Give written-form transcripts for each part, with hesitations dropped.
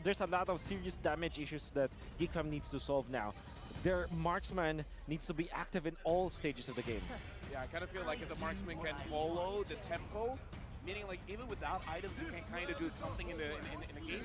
there's a lot of serious damage issues that Geek needs to solve now. Their marksman needs to be active in all stages of the game. Yeah, I kind of feel like if the marksman can follow the tempo, meaning like even without items, you can kind of do something in the game,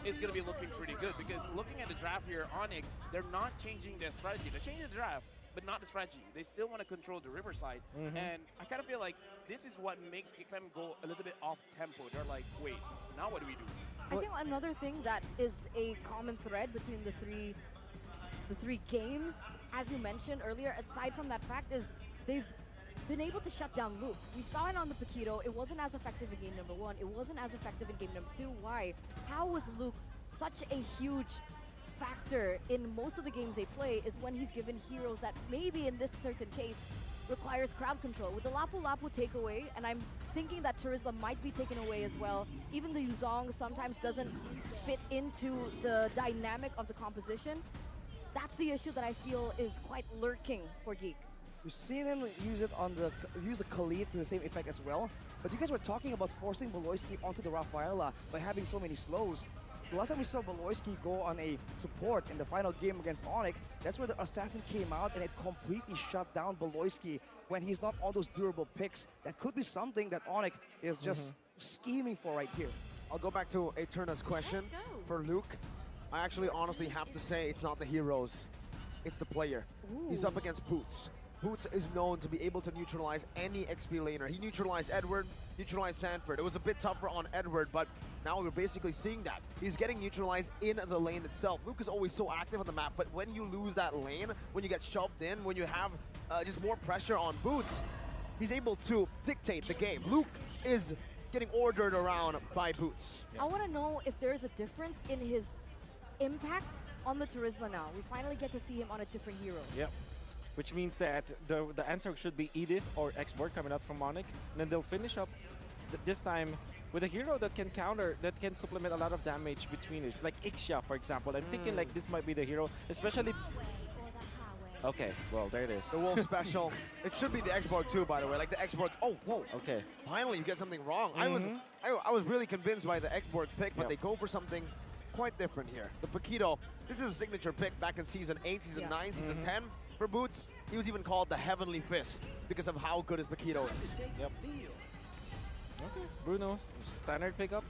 it's going to be looking pretty good. Because looking at the draft here, Onic, they're not changing their strategy. They're changing the draft, but not the strategy. They still want to control the riverside. And I kind of feel like this is what makes Geek go a little bit off tempo. They're like, wait, now what do we do? I think another thing that is a common thread between the three games, as you mentioned earlier, aside from that fact, is they've been able to shut down Luke. We saw it on the Paquito. It wasn't as effective in game number 1. It wasn't as effective in game number 2. Why? How was Luke such a huge factor in most of the games they play is when he's given heroes that maybe in this certain case requires crowd control. With the Lapu Lapu takeaway, and I'm thinking that Terizla might be taken away as well, even the Yuzong sometimes doesn't fit into the dynamic of the composition. That's the issue that I feel is quite lurking for Geek. We've seen him use it on the Khalid to the same effect as well. But you guys were talking about forcing Beloyski onto the Rafaela by having so many slows. The last time we saw Beloyski go on a support in the final game against Onic, that's where the Assassin came out and it completely shut down Beloyski when he's not on those durable picks. That could be something that Onic is just scheming for right here. I'll go back to Eterna's question for Luke. I actually honestly have to say it's not the heroes, it's the player. He's up against Boots. Boots is known to be able to neutralize any XP laner. He neutralized Edward, neutralized Sanford. It was a bit tougher on Edward, but now we're basically seeing that. He's getting neutralized in the lane itself. Luke is always so active on the map, but when you lose that lane, when you get shoved in, when you have just more pressure on Boots, he's able to dictate the game. Luke is getting ordered around by Boots. I want to know if there's a difference in his impact on the Terizla now. We finally get to see him on a different hero. Yep. Which means that the answer should be Edith or Export coming out from Onic. And then they'll finish up this time with a hero that can counter, that can supplement a lot of damage between it. Like Ixia, for example. I'm thinking like this might be the hero, especially... Okay, well, there it is. The Wolf special. It should be the Export too, by the way. Like the Export. Oh, whoa. Okay. Finally, you get something wrong. I was really convinced by the Export pick, but they go for something quite different here. The Paquito, this is a signature pick back in Season 8, Season 9, Season 10. For Boots, he was even called the Heavenly Fist because of how good his Paquito is. Yep. Okay, Bruno, standard pickup.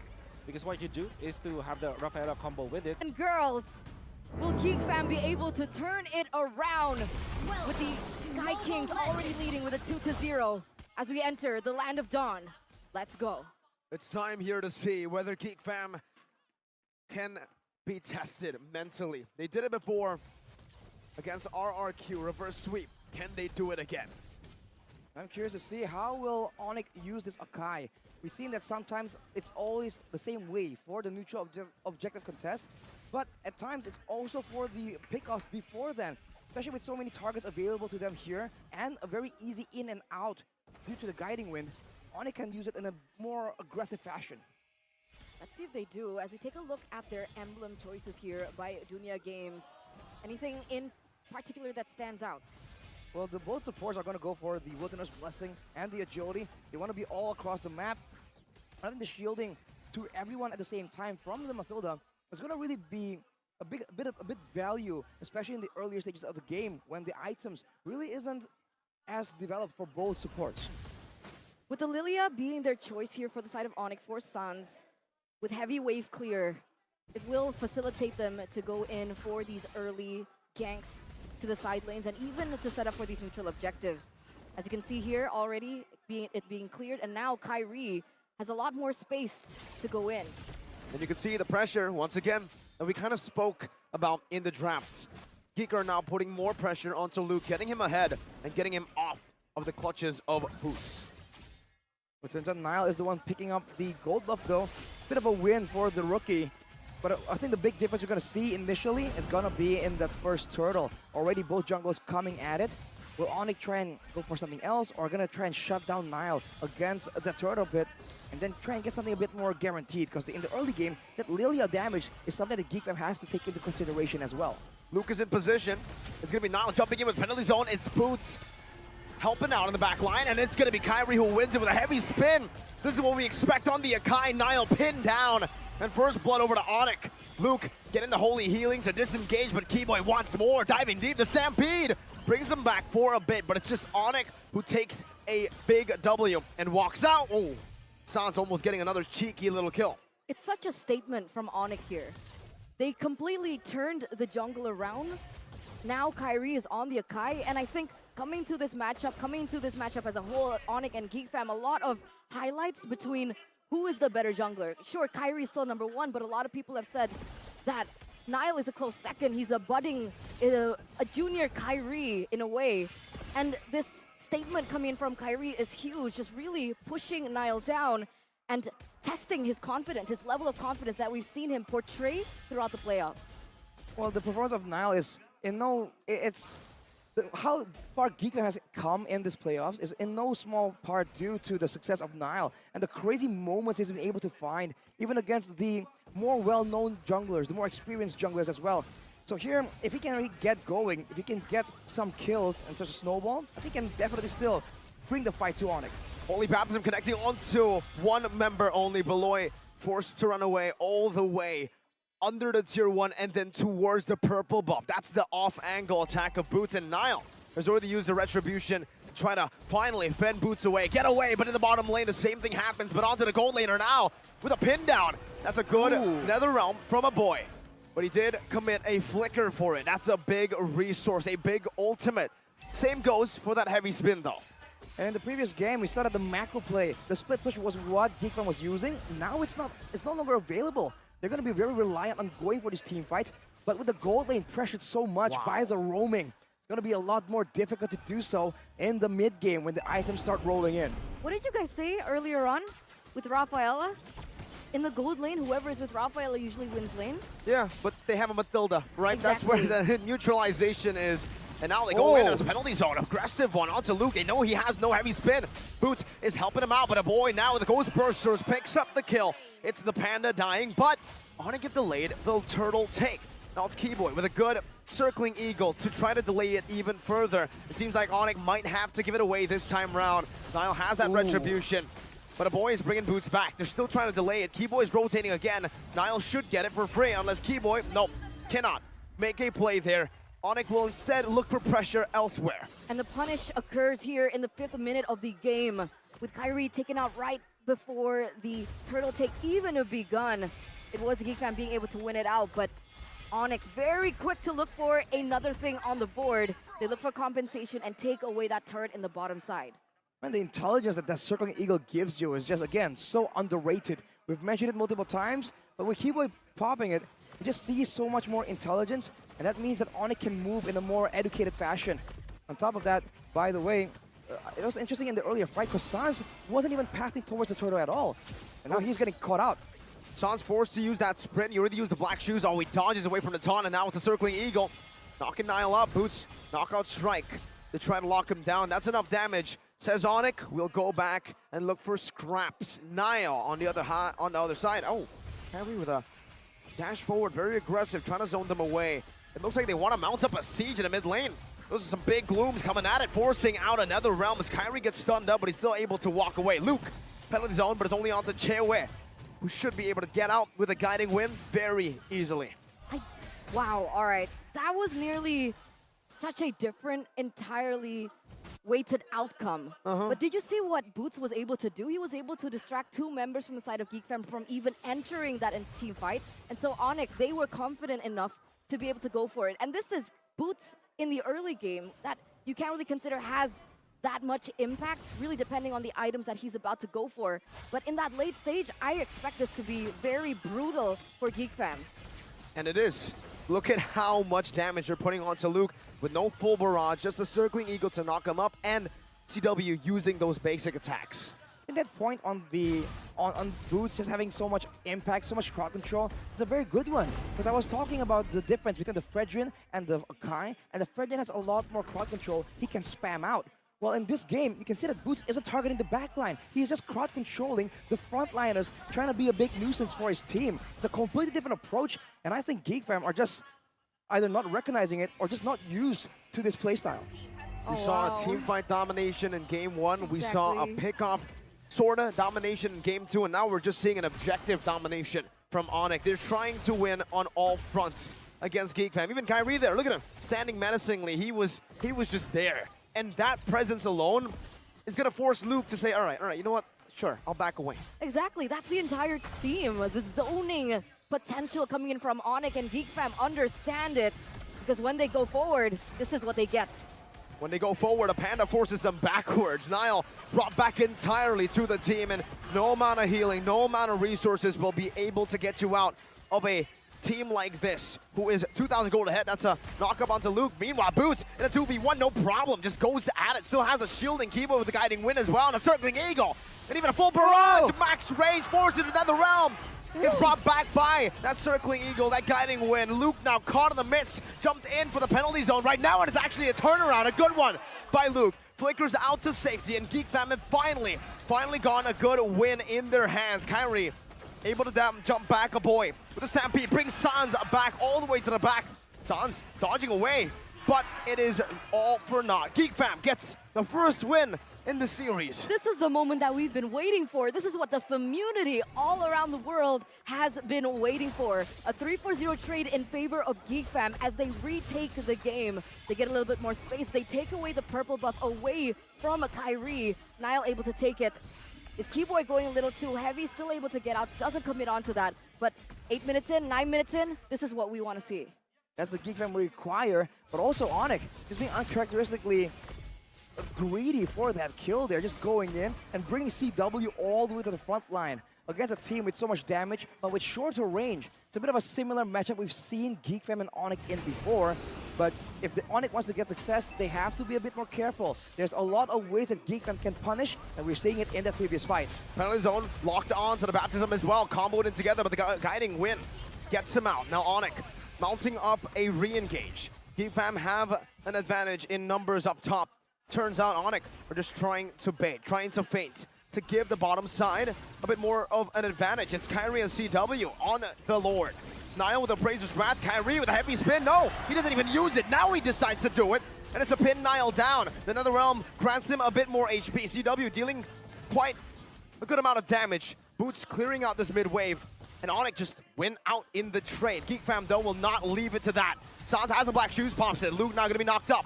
Because what you do is to have the Rafaela combo with it. And girls, will Geek Fam be able to turn it around with the Sky Kings already leading with a 2-0 as we enter the Land of Dawn? Let's go. It's time here to see whether Geek Fam can be tested mentally. They did it before against RRQ, reverse sweep. Can they do it again? I'm curious to see how will Onic use this Akai. We've seen that sometimes it's always the same way for the neutral objective contest, but at times it's also for the pickoffs before then, especially with so many targets available to them here and a very easy in and out due to the guiding wind. Onic can use it in a more aggressive fashion. Let's see if they do. As we take a look at their emblem choices here by Dunya Games, anything in particular that stands out? Well, both supports are going to go for the Wilderness Blessing and the Agility. They want to be all across the map. I think the shielding to everyone at the same time from the Mathilda is going to really be a bit value, especially in the earlier stages of the game when the items really isn't as developed for both supports. With the Lilia being their choice here for the side of Onic for Suns, with heavy wave clear, it will facilitate them to go in for these early ganks to the side lanes and even to set up for these neutral objectives. As you can see here already, it being cleared, and now Kyrie has a lot more space to go in. And you can see the pressure, once again, that we kind of spoke about in the drafts. Geek are now putting more pressure onto Luke, getting him ahead and getting him off of the clutches of Boots. It turns out Nile is the one picking up the gold buff though. Bit of a win for the rookie. But I think the big difference you're going to see initially is going to be in that first turtle. Already both jungles coming at it. Will Onic try and go for something else, or going to try and shut down Nile against the turtle pit and then try and get something a bit more guaranteed? Because in the early game, that Lilia damage is something that Geek Fam has to take into consideration as well. Luke is in position. It's going to be Nile jumping in with penalty zone. It's Boots helping out in the back line, and it's going to be Kyrie who wins it with a heavy spin. This is what we expect on the Akai. Nile pinned down. And first blood over to Onic. Luke getting the holy healing to disengage, but Keyboy wants more. Diving deep, the Stampede brings him back for a bit, but it's just Onic who takes a big W and walks out. Oh, Sans almost getting another cheeky little kill. It's such a statement from Onic here. They completely turned the jungle around. Now Kyrie is on the Akai, and I think coming into this matchup as a whole, Onic and Geek Fam, a lot of highlights between who is the better jungler. Sure, Kyrie is still #1, but a lot of people have said that Niall is a close second. He's a budding, a junior Kyrie in a way. And this statement coming in from Kyrie is huge, just really pushing Niall down and testing his confidence, his level of confidence that we've seen him portray throughout the playoffs. Well, the performance of Niall is, how far Geek has come in this playoffs is in no small part due to the success of Niall and the crazy moments he's been able to find, even against the more well-known junglers, the more experienced junglers as well. So here, if he can really get going, if he can get some kills and such a snowball, I think he can definitely still bring the fight to Onic. Holy Baptism connecting onto one member only. Beloy forced to run away all the way under the tier 1 and then towards the purple buff. That's the off-angle attack of Boots, and Niall has already used the Retribution to try to finally fend Boots away. Get away, but in the bottom lane the same thing happens, but onto the gold laner now with a pin down. That's a good Netherrealm from a boy, but he did commit a flicker for it. That's a big resource, a big ultimate. Same goes for that heavy spin though. And in the previous game, we saw that the macro play, the split push was what Geek Fam was using. Now it's no longer available. They're going to be very reliant on going for these team fights, but with the gold lane pressured so much by the roaming, it's going to be a lot more difficult to do so in the mid game when the items start rolling in. What did you guys say earlier on with Rafaela? In the gold lane, whoever is with Rafaela usually wins lane. Yeah, but they have a Matilda, right? Exactly. That's where the neutralization is. And now they go in, there's a penalty zone, aggressive one onto Luke. They know he has no heavy spin. Boots is helping him out, but a boy now with the Ghost Bursters picks up the kill. It's the Panda dying, but Onic if delayed, the turtle take. Now it's Keyboy with a good circling eagle to try to delay it even further. It seems like Onic might have to give it away this time round. Niall has that retribution, but a boy is bringing Boots back. They're still trying to delay it. Keyboy is rotating again. Niall should get it for free unless Keyboy, nope, cannot make a play there. Onic will instead look for pressure elsewhere. And the punish occurs here in the 5th minute of the game, with Kyrie taken out right before the turtle take even have begun. It was Geek Fam being able to win it out, but Onic very quick to look for another thing on the board. They look for compensation and take away that turret in the bottom side. And the intelligence that circling eagle gives you is just, again, so underrated. We've mentioned it multiple times, but with Keyboy popping it, you just see so much more intelligence, and that means that Onic can move in a more educated fashion. On top of that, by the way, it was interesting in the earlier fight because Sans wasn't even passing towards the turtle at all. And now he's getting caught out. Sans forced to use that sprint. He already used the black shoes. Oh, he dodges away from the taunt, and now it's a circling eagle. Knocking Niall up. Boots, knockout strike to try to lock him down. That's enough damage. Says Onic, we'll go back and look for scraps. Niall on the other side. Oh, Harry with a dash forward, very aggressive, trying to zone them away. It looks like they want to mount up a siege in the mid lane. Those are some big glooms coming at it, forcing out another realm as Kyrie gets stunned up, but he's still able to walk away. Luke, penalty zone, but it's only on to Chewe, who should be able to get out with a guiding win very easily. Wow, all right. That was nearly such a different, entirely weighted outcome. But did you see what Boots was able to do? He was able to distract 2 members from the side of Geek Fam from even entering that team fight. And so Onic, they were confident enough to be able to go for it. And this is Boots in the early game that you can't really consider has that much impact, really depending on the items that he's about to go for. But in that late stage, I expect this to be very brutal for Geek Fam. And it is. Look at how much damage they're putting onto Luke with no full barrage, just a circling eagle to knock him up, and CW using those basic attacks. And that point on Boots just having so much impact, so much crowd control, it's a very good one. Because I was talking about the difference between the Fredrin and the Akai, and the Fredrin has a lot more crowd control. He can spam out. Well, in this game, you can see that Boots isn't targeting the backline. He's just crowd controlling the frontliners, trying to be a big nuisance for his team. It's a completely different approach, and I think Geek Fam are just either not recognizing it or just not used to this playstyle. We saw a team fight domination in game 1. We saw a pick-off sorta domination in game 2, and now we're just seeing an objective domination from Onic. They're trying to win on all fronts against Geek Fam. Even Kyrie there, look at him, standing menacingly. He was just there. And that presence alone is going to force Luke to say, all right, you know what? Sure, I'll back away. Exactly, that's the entire theme. The zoning potential coming in from Onic, and Geek Fam understand it. Because when they go forward, this is what they get. When they go forward, a Panda forces them backwards. Niall brought back entirely to the team, and no amount of healing, no amount of resources will be able to get you out of a team like this, who is 2,000 gold ahead. That's a knock-up onto Luke. Meanwhile, Boots in a 2v1, no problem. Just goes at it. Still has a shielding keyboard with the guiding wind as well, and a circling eagle. And even a full barrage. Max range forces into the realm. Gets brought back by that circling eagle, that guiding wind. Luke now caught in the midst, jumped in for the penalty zone right now, and it's actually a turnaround, a good one by Luke. Flickers out to safety, and Geek Fam have finally gone a good win in their hands. Kyrie able to jump back a boy with a stampede, brings Sans back all the way to the back. Sans dodging away, but it is all for naught. Geek Fam gets the first win in the series. This is the moment that we've been waiting for. This is what the community all around the world has been waiting for. A 3-4-0 trade in favor of Geek Fam as they retake the game. They get a little bit more space. They take away the purple buff away from Kyrie. Niall able to take it. Is Keyboy going a little too heavy? Still able to get out. Doesn't commit onto that. But 8 minutes in, 9 minutes in, this is what we want to see. That's the Geek Fam require, but also Onic just being uncharacteristically greedy for that kill there, just going in and bringing CW all the way to the front line against a team with so much damage, but with shorter range. It's a bit of a similar matchup we've seen Geek Fam and Onic in before, but if the Onic wants to get success, they have to be a bit more careful. There's a lot of ways that Geek Fam can punish, and we're seeing it in the previous fight. Penalty zone locked on to the baptism as well, comboed in together, but the guiding wind gets him out. Now Onic mounting up a re-engage. Geek Fam have an advantage in numbers up top. Turns out Onic are just trying to bait, trying to feint, to give the bottom side a bit more of an advantage. It's Kyrie and CW on the Lord. Niall with a Appraiser's Wrath, Kyrie with a heavy spin. No, he doesn't even use it. Now he decides to do it, and it's a pin Niall down. The NetherRealm grants him a bit more HP. CW dealing quite a good amount of damage. Boots clearing out this mid-wave, and Onic just win out in the trade. Geek Fam, though, will not leave it to that. Sans has the black shoes, pops it. Luke now going to be knocked up.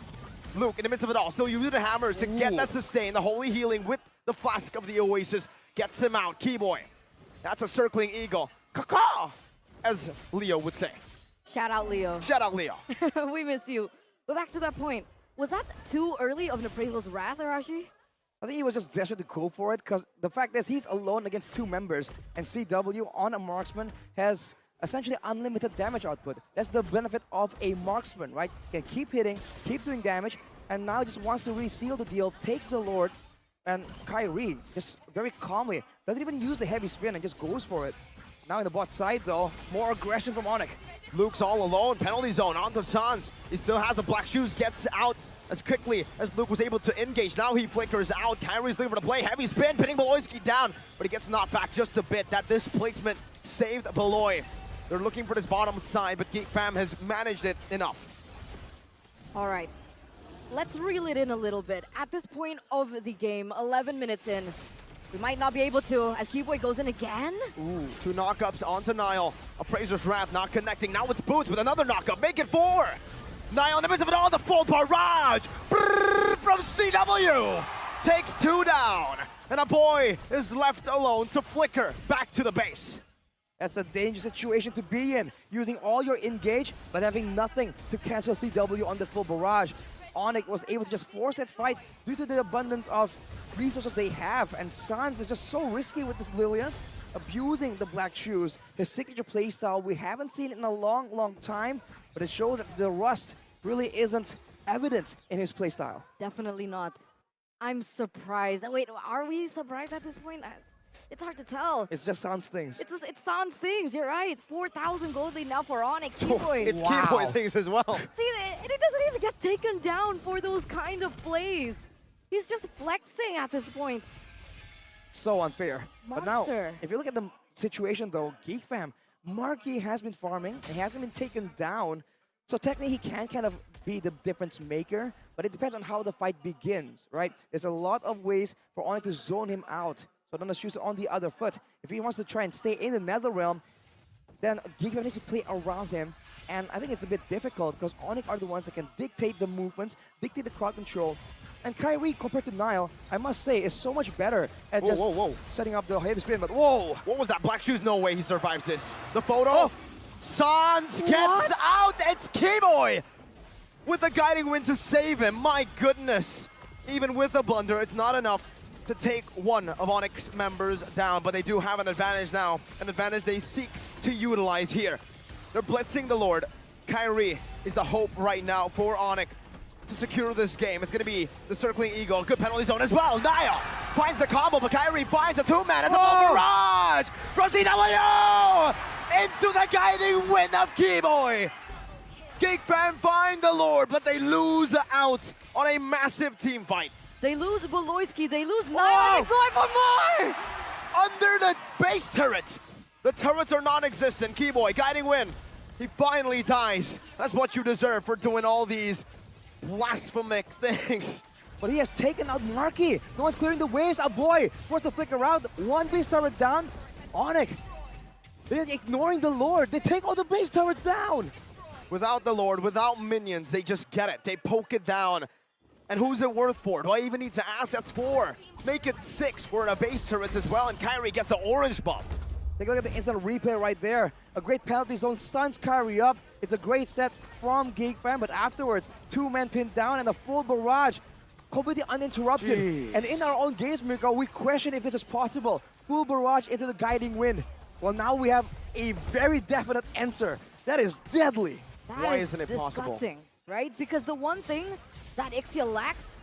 Luke in the midst of it all, still using the hammers to get that sustain. The holy healing with the flask of the Oasis gets him out. Keyboy, that's a circling eagle. Caw-caw, as Leo would say. Shout out, Leo. Shout out, Leo. We miss you. But back to that point, was that too early of an Appraisal's Wrath, Arashi? I think he was just desperate to go for it, because the fact is he's alone against two members, and CW on a marksman has essentially unlimited damage output. That's the benefit of a marksman, right? Can keep hitting, keep doing damage, and now just wants to really seal the deal, take the Lord, and Kyrie just very calmly doesn't even use the heavy spin and just goes for it. Now in the bot side though, more aggression from Onic. Luke's all alone, penalty zone onto Sans. He still has the black shoes, gets out as quickly as Luke was able to engage. Now he flickers out, Kyrie's looking for the play, heavy spin, pinning Beloyski down, but he gets knocked back just a bit. That displacement saved Beloy. They're looking for this bottom side, but Geek Fam has managed it enough. All right, let's reel it in a little bit. At this point of the game, 11 minutes in, we might not be able to, as Keyboy goes in again. Ooh, two knockups onto Niall. Appraiser's Wrath not connecting. Now it's Boots with another knockup. Make it 4. Niall in the midst of it all, the full barrage from CW. Takes 2 down, and a boy is left alone to flicker back to the base. That's a dangerous situation to be in, using all your engage, but having nothing to cancel CW on that full barrage. Onic was able to just force that fight due to the abundance of resources they have, and Sans is just so risky with this Lillian, abusing the black shoes. His signature playstyle, we haven't seen it in a long time, but it shows that the rust really isn't evident in his playstyle. Definitely not. I'm surprised. Wait, are we surprised at this point? It's hard to tell. It's just Sans things. It's Sans things, you're right. 4,000 gold lead now for Onic. Keyboy. It's Keyboy things as well. See, and he doesn't even get taken down for those kind of plays. He's just flexing at this point. So unfair. But now, Monster. if you look at the situation though, Geek Fam, Marky has been farming, and he hasn't been taken down. So technically he can kind of be the difference maker, but it depends on how the fight begins, right? There's a lot of ways for Onic to zone him out. So then the shoes on the other foot. If he wants to try and stay in the NetherRealm, then Geek needs to play around him. And I think it's a bit difficult because Onic are the ones that can dictate the movements, dictate the crowd control. And Kyrie, compared to Nile, I must say, is so much better at setting up the heavy spin. But whoa! What was that? Black Shoes? No way he survives this. The photo? Sans gets out! It's Keyboy! With the guiding wind to save him. My goodness! Even with the blunder, it's not enough to take one of Onic's members down. But they do have an advantage now. An advantage they seek to utilize here. They're blitzing the Lord. Kyrie is the hope right now for Onic to secure this game. It's going to be the circling eagle. Good penalty zone as well. Nile finds the combo, but Kyrie finds a two-man. It's a full barrage from CW into the guiding wind of Keyboy. Geek Fam find the Lord, but they lose out on a massive team fight. They lose Boloyski, they lose Nile, and going for more! Under the base turret. The turrets are non-existent. Keyboy, guiding wind. He finally dies. That's what you deserve for doing all these blasphemic things. But he has taken out Marky. No one's clearing the waves. A boy forced to flick around. One base turret down. Onic, they're ignoring the Lord. They take all the base turrets down. Without the Lord, without minions, they just get it. They poke it down. And who's it worth for? Do I even need to ask? That's 4. Make it 6 for the base turrets as well. And Kyrie gets the orange buff. Take a look at the instant replay right there. A great penalty zone stuns Kyrie up. It's a great set from Geek Fam, but afterwards, 2 men pinned down and a full barrage, completely uninterrupted. Jeez. And in our own games, Mirko, we question if this is possible. Full barrage into the guiding wind. Well, now we have a very definite answer. That is deadly. Why isn't it possible? Disgusting, right? Because the one thing that Ixia lacks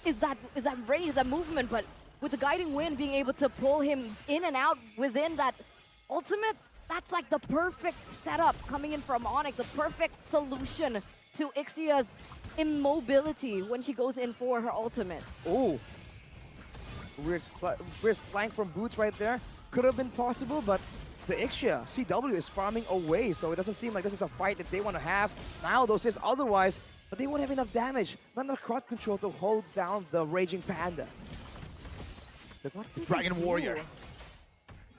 is that range, that movement, but with the guiding wind being able to pull him in and out within that ultimate, that's like the perfect setup coming in from Onic, the perfect solution to Ixia's immobility when she goes in for her ultimate. Ooh. Weird flank from Boots right there. Could have been possible, but the Ixia, CW, is farming away, so it doesn't seem like this is a fight that they want to have. Now, though, says otherwise, but they won't have enough damage, not enough crowd control to hold down the Raging Panda. The Dragon Warrior.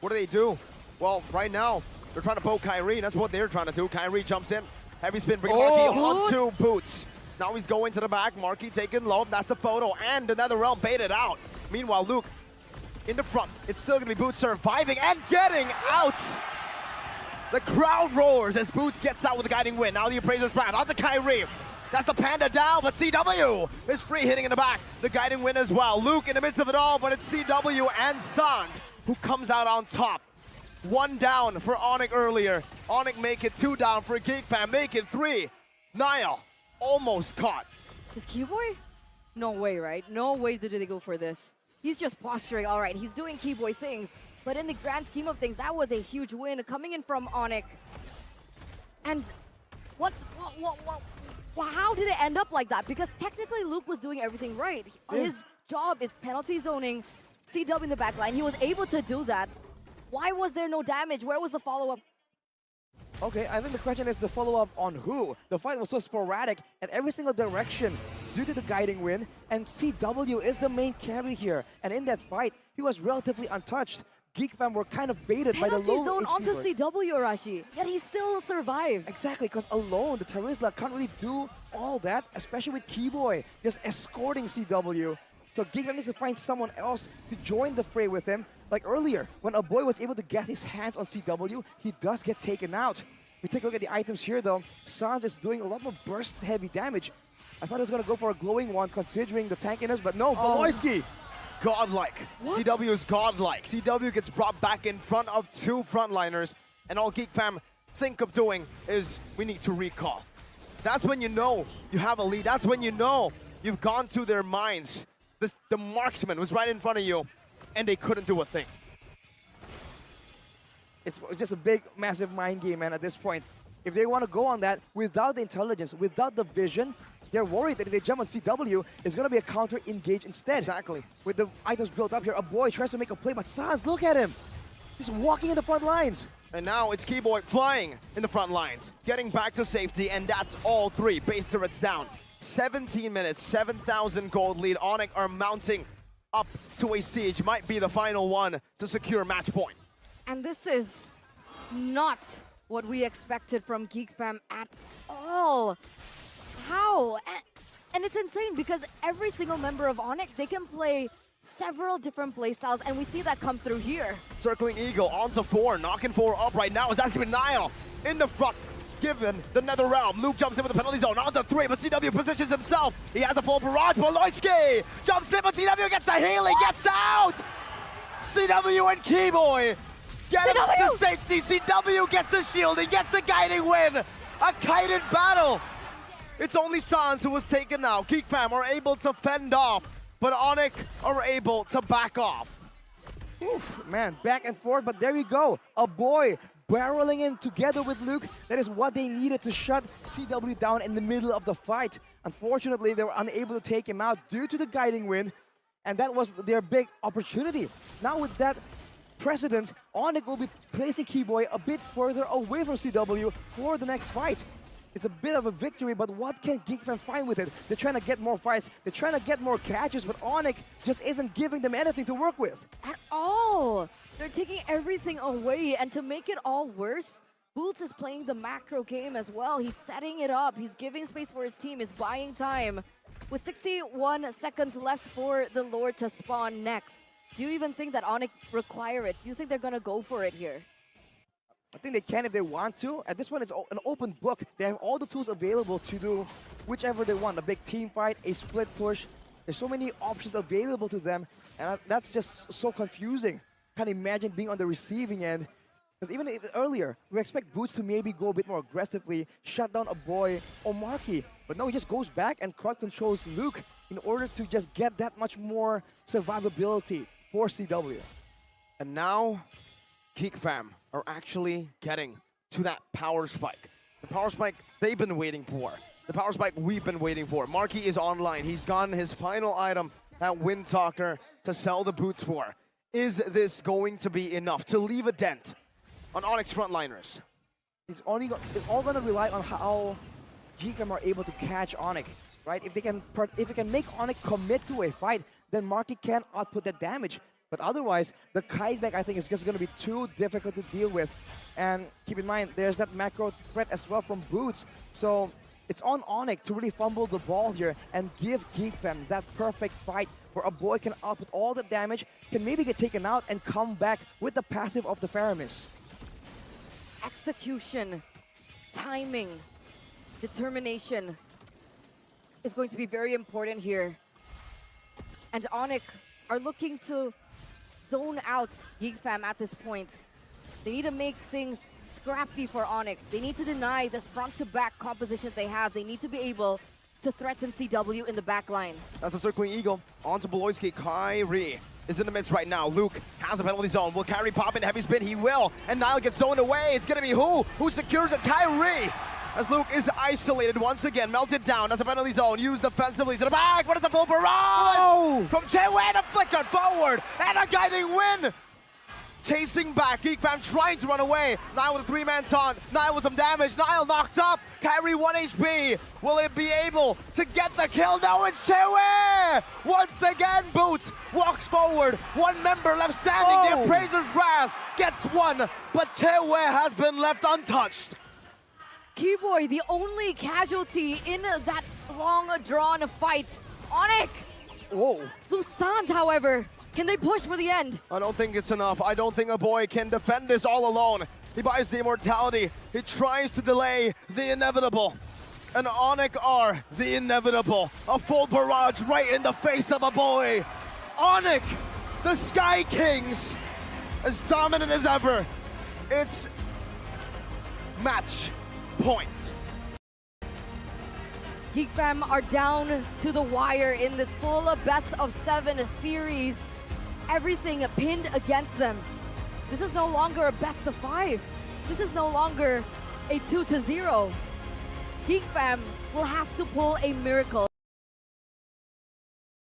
What do they do? Well, right now, they're trying to poke Kyrie. That's what they're trying to do. Kyrie jumps in. Heavy spin, bring Marky onto Boots. Now he's going to the back. Marky taken low. That's the photo. And the Netherrealm baited out. Meanwhile, Luke in the front. It's still going to be Boots surviving and getting out. The crowd roars as Boots gets out with the guiding wind. Now the Appraiser's round. On to Kyrie. That's the Panda down, but CW is free hitting in the back. The guiding wind as well. Luke in the midst of it all, but it's CW and Sans who comes out on top. 1 down for Onic earlier. Onic make it 2 down for Geek Fam. Make it 3. Nile almost caught. Is Keyboy? No way, right? No way did they go for this. He's just posturing. All right, he's doing Keyboy things, but in the grand scheme of things, that was a huge win coming in from Onic. And how did it end up like that? Because technically Luke was doing everything right. His job is penalty zoning CW in the back line. He was able to do that. Why was there no damage? Where was the follow-up? Okay, I think the question is the follow-up on who? The fight was so sporadic at every single direction due to the guiding wind, and CW is the main carry here. And in that fight, he was relatively untouched. Geek Fam were kind of baited by the low penalty zone HP onto board. CW, Arashi, yet he still survived. Exactly, because alone, the Terizla can't really do all that, especially with Keyboy just escorting CW. So Geek Fam needs to find someone else to join the fray with him. Like earlier, when a boy was able to get his hands on CW, he does get taken out. We take a look at the items here though. Sans is doing a lot more burst heavy damage. I thought he was going to go for a glowing one considering the tankiness, but no, Boloyski. Godlike. What? CW is godlike. CW gets brought back in front of 2 frontliners, and all Geek Fam think of doing is we need to recall. That's when you know you have a lead. That's when you know you've gone to their minds. The marksman was right in front of you, and they couldn't do a thing. It's just a big, massive mind game, man, at this point. If they want to go on that without the intelligence, without the vision, they're worried that if they jump on CW, it's going to be a counter engage instead. Exactly. With the items built up here, a boy tries to make a play, but Sans, look at him. He's walking in the front lines. And now it's Keyboy flying in the front lines, getting back to safety, and that's all 3. Base turrets down. 17 minutes, 7,000 gold lead. Onic are mounting up to a siege. Might be the final one to secure match point. And this is not what we expected from Geek Fam at all. How? And it's insane because every single member of Onic, they can play several different playstyles, and we see that come through here. Circling Eagle onto 4, knocking 4 up right now. Is that's going to be Niall in the front, given the Nether Realm. Luke jumps in with the penalty zone onto 3, but CW positions himself. He has a full barrage. Poloyski jumps in, but CW gets the healing, gets out. CW and Keyboy get him to safety. CW gets the shield, he gets the guiding win. A kited battle. It's only Sans who was taken now. Geek Fam are able to fend off, but Onic are able to back off. Oof, man, back and forth, but there you go. A boy barreling in together with Luke. That is what they needed to shut CW down in the middle of the fight. Unfortunately, they were unable to take him out due to the guiding wind, and that was their big opportunity. Now with that precedent, Onic will be placing Keyboy a bit further away from CW for the next fight. It's a bit of a victory, but what can Geek Fam find with it? They're trying to get more fights, they're trying to get more catches, but Onic just isn't giving them anything to work with. At all! They're taking everything away, and to make it all worse, Boots is playing the macro game as well. He's setting it up, he's giving space for his team, he's buying time. With 61 seconds left for the Lord to spawn next, do you even think that Onic require it? Do you think they're gonna go for it here? I think they can if they want to. At this point, it's an open book. They have all the tools available to do whichever they want. A big team fight, a split push. There's so many options available to them, and that's just so confusing. Can't imagine being on the receiving end. Because even earlier, we expect Boots to maybe go a bit more aggressively, shut down a boy or Marky. But no, he just goes back and crowd controls Luke in order to just get that much more survivability for CW. And now, Geek Fam are actually getting to that power spike. The power spike they've been waiting for. The power spike we've been waiting for. Marky is online. He's gotten his final item, that Wind Talker, to sell the boots for. Is this going to be enough to leave a dent on Onyx frontliners? It's all going to rely on how Geek Fam are able to catch Onic, right? If they can make Onic commit to a fight, then Marky can output that damage. But otherwise, the kite back, I think, is just going to be too difficult to deal with. And keep in mind, there's that macro threat as well from Boots. So it's on Onic to really fumble the ball here and give Geek Fam that perfect fight where a boy can output all the damage, can maybe get taken out and come back with the passive of the Faramis. Execution, timing, determination is going to be very important here. And Onic are looking to zone out Geek Fam at this point. They need to make things scrappy for Onic. They need to deny this front-to-back composition they have. They need to be able to threaten CW in the back line. That's a circling Eagle onto Beloyski. Kyrie is in the midst right now. Luke has a penalty zone. Will Kyrie pop in heavy spin? He will. And Niall gets zoned away. It's going to be who secures it? Kyrie. As Luke is isolated once again, melted down as a penalty zone, used defensively to the back, but it's a full barrage! Oh! From Chewe to flicker forward, and a guiding win! Chasing back, Geek Fam trying to run away. Niall with a 3-man taunt, Niall with some damage, Niall knocked up, Kyrie 1 HP. Will it be able to get the kill? No, it's Chewe! Once again, Boots walks forward, one member left standing, the Appraiser's Wrath gets one, but Chewe has been left untouched. Keyboy, the only casualty in that long-drawn fight. Onic! Whoa. Lusant, however, can they push for the end? I don't think it's enough. I don't think a boy can defend this all alone. He buys the immortality. He tries to delay the inevitable. And Onic are the inevitable. A full barrage right in the face of a boy. Onic, the Sky Kings, as dominant as ever. It's match point. Geek Fam are down to the wire in this full best-of-7 series. Everything pinned against them. This is no longer a best-of-5. This is no longer a 2-0. Geek Fam will have to pull a miracle.